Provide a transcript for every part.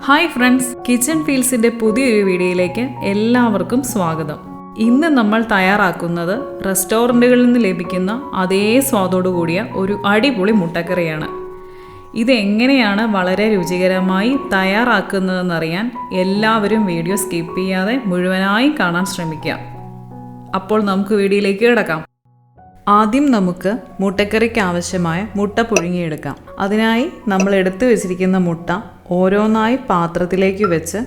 Hi friends, kitchen ഫീൽസിൻ്റെ പുതിയൊരു വീഡിയോയിലേക്ക് എല്ലാവർക്കും സ്വാഗതം. ഇന്ന് നമ്മൾ തയ്യാറാക്കുന്നത് റെസ്റ്റോറൻറ്റുകളിൽ നിന്ന് ലഭിക്കുന്ന അതേ സ്വാദോടു കൂടിയ ഒരു അടിപൊളി മുട്ടക്കറിയാണ്. ഇതെങ്ങനെയാണ് വളരെ രുചികരമായി തയ്യാറാക്കുന്നതെന്നറിയാൻ എല്ലാവരും വീഡിയോ സ്കിപ്പ് ചെയ്യാതെ മുഴുവനായി കാണാൻ ശ്രമിക്കുക. അപ്പോൾ നമുക്ക് വീഡിയോയിലേക്ക് കിടക്കാം. ആദ്യം നമുക്ക് മുട്ടക്കറിക്ക് ആവശ്യമായ മുട്ട പുഴുങ്ങിയെടുക്കാം. അതിനായി നമ്മൾ എടുത്തു വെച്ചിരിക്കുന്ന മുട്ട ഓരോന്നായി പാത്രത്തിലേക്ക് വെച്ച്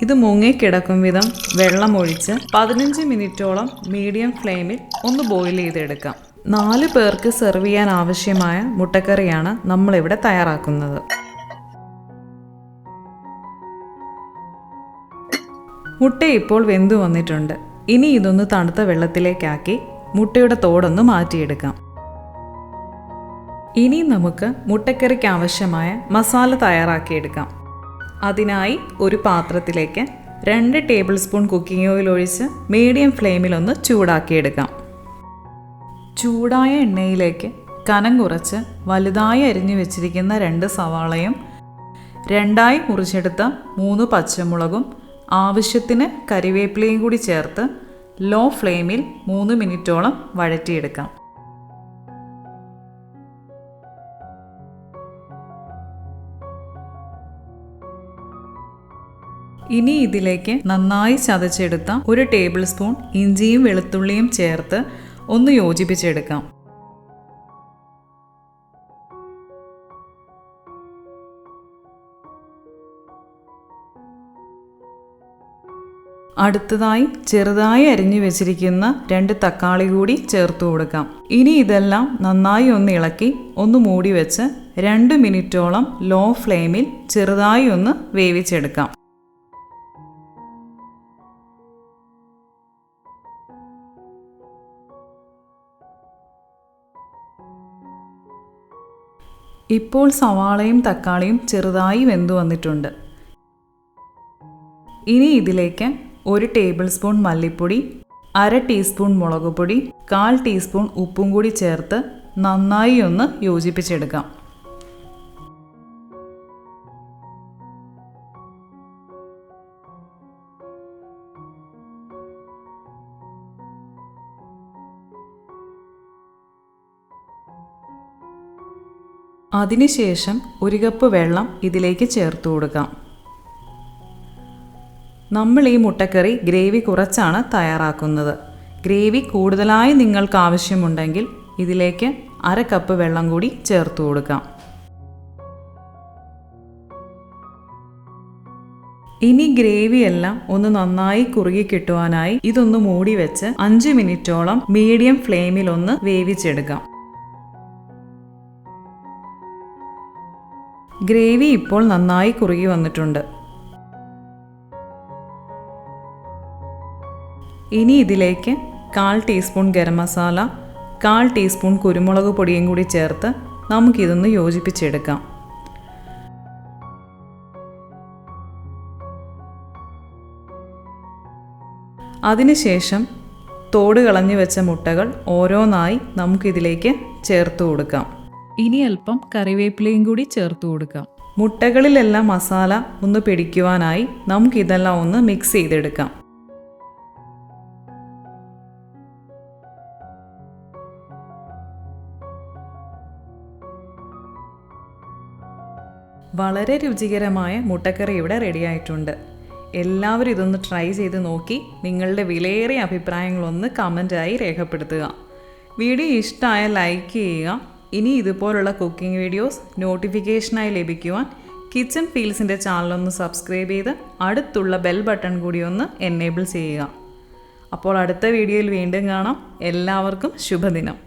ഇത് മുങ്ങിക്കിടക്കും വിധം വെള്ളമൊഴിച്ച് 15 മിനിറ്റോളം മീഡിയം ഫ്ലെയിമിൽ ഒന്ന് ബോയിൽ ചെയ്തെടുക്കാം. 4 പേർക്ക് സെർവ് ചെയ്യാൻ ആവശ്യമായ മുട്ടക്കറിയാണ് നമ്മളിവിടെ തയ്യാറാക്കുന്നത്. മുട്ട ഇപ്പോൾ വെന്തു വന്നിട്ടുണ്ട്. ഇനി ഇതൊന്ന് തണുത്ത വെള്ളത്തിലേക്കാക്കി മുട്ടയുടെ തോടൊന്ന് മാറ്റിയെടുക്കാം. ഇനി നമുക്ക് മുട്ടക്കറിക്ക് ആവശ്യമായ മസാല തയ്യാറാക്കിയെടുക്കാം. അതിനായി ഒരു പാത്രത്തിലേക്ക് 2 ടേബിൾ സ്പൂൺ കുക്കിംഗ് ഓയിൽ ഒഴിച്ച് മീഡിയം ഫ്ലെയിമിലൊന്ന് ചൂടാക്കിയെടുക്കാം. ചൂടായ എണ്ണയിലേക്ക് കനം കുറച്ച് വലുതായി അരിഞ്ഞു വെച്ചിരിക്കുന്ന 2 സവാളയും 2ആയി മുറിച്ചെടുത്ത 3 പച്ചമുളകും ആവശ്യത്തിന് കരിവേപ്പിലയും കൂടി ചേർത്ത് ലോ ഫ്ലെയിമിൽ 3 മിനിറ്റോളം വഴറ്റിയെടുക്കാം. ഇനി ഇതിലേക്ക് നന്നായി ചതച്ചെടുത്ത 1 ടേബിൾ സ്പൂൺ ഇഞ്ചിയും വെളുത്തുള്ളിയും ചേർത്ത് ഒന്ന് യോജിപ്പിച്ചെടുക്കാം. അടുത്തതായി ചെറുതായി അരിഞ്ഞു വെച്ചിരിക്കുന്ന 2 തക്കാളി കൂടി ചേർത്ത് കൊടുക്കാം. ഇനി ഇതെല്ലാം നന്നായി ഒന്ന് ഇളക്കി ഒന്ന് മൂടി വെച്ച് 2 മിനിറ്റോളം ലോ ഫ്ലെയിമിൽ ചെറുതായി ഒന്ന് വേവിച്ചെടുക്കാം. ഇപ്പോൾ സവാളയും തക്കാളിയും ചെറുതായി വെന്തു വന്നിട്ടുണ്ട്. ഇനി ഇതിലേക്ക് 1 ടേബിൾ സ്പൂൺ മല്ലിപ്പൊടി, 1/2 ടീസ്പൂൺ മുളക് പൊടി, 1/4 ടീസ്പൂൺ ഉപ്പും കൂടി ചേർത്ത് നന്നായി ഒന്ന് യോജിപ്പിച്ചെടുക്കാം. അതിനുശേഷം 1 കപ്പ് വെള്ളം ഇതിലേക്ക് ചേർത്ത് കൊടുക്കാം. നമ്മൾ ഈ മുട്ടക്കറി ഗ്രേവി കുറച്ചാണ് തയ്യാറാക്കുന്നത്. ഗ്രേവി കൂടുതലായി നിങ്ങൾക്ക് ആവശ്യമുണ്ടെങ്കിൽ ഇതിലേക്ക് 1/2 കപ്പ് വെള്ളം കൂടി ചേർത്ത് കൊടുക്കാം. ഇനി ഗ്രേവിയെല്ലാം ഒന്ന് നന്നായി കുറുകി കിട്ടുവാനായി ഇതൊന്ന് മൂടി വെച്ച് 5 മിനിറ്റോളം മീഡിയം ഫ്ലെയിമിൽ ഒന്ന് വേവിച്ചെടുക്കാം. ഗ്രേവി ഇപ്പോൾ നന്നായി കുറുകി വന്നിട്ടുണ്ട്. ഇനി ഇതിലേക്ക് 1/4 ടീസ്പൂൺ ഗരം മസാല, 1/4 ടീസ്പൂൺ കുരുമുളക് പൊടിയും കൂടി ചേർത്ത് നമുക്കിതൊന്ന് യോജിപ്പിച്ചെടുക്കാം. അതിനുശേഷം തോട് കളഞ്ഞു വെച്ച മുട്ടകൾ ഓരോന്നായി നമുക്കിതിലേക്ക് ചേർത്ത് കൊടുക്കാം. ഇനി അല്പം കറിവേപ്പിലയും കൂടി ചേർത്ത് കൊടുക്കാം. മുട്ടകളിലെല്ലാം മസാല ഒന്ന് പിടിക്കുവാനായി നമുക്കിതെല്ലാം ഒന്ന് മിക്സ് ചെയ്തെടുക്കാം. വളരെ രുചികരമായ മുട്ടക്കറി ഇവിടെ റെഡിയായിട്ടുണ്ട്. എല്ലാവരും ഇതൊന്ന് ട്രൈ ചെയ്ത് നോക്കി നിങ്ങളുടെ വിലയേറിയ അഭിപ്രായങ്ങളൊന്ന് കമൻറ്റായി രേഖപ്പെടുത്തുക. വീഡിയോ ഇഷ്ടമായ ലൈക്ക് ചെയ്യുക. ഇനി ഇതുപോലുള്ള കുക്കിംഗ് വീഡിയോസ് നോട്ടിഫിക്കേഷനായി ലഭിക്കുവാൻ കിച്ചൺ ഫീൽസിൻ്റെ ചാനലൊന്ന് സബ്സ്ക്രൈബ് ചെയ്ത് അടുത്തുള്ള ബെൽ ബട്ടൺ കൂടി ഒന്ന് എനേബിൾ ചെയ്യുക. അപ്പോൾ അടുത്ത വീഡിയോയിൽ വീണ്ടും കാണാം. എല്ലാവർക്കും ശുഭദിനം.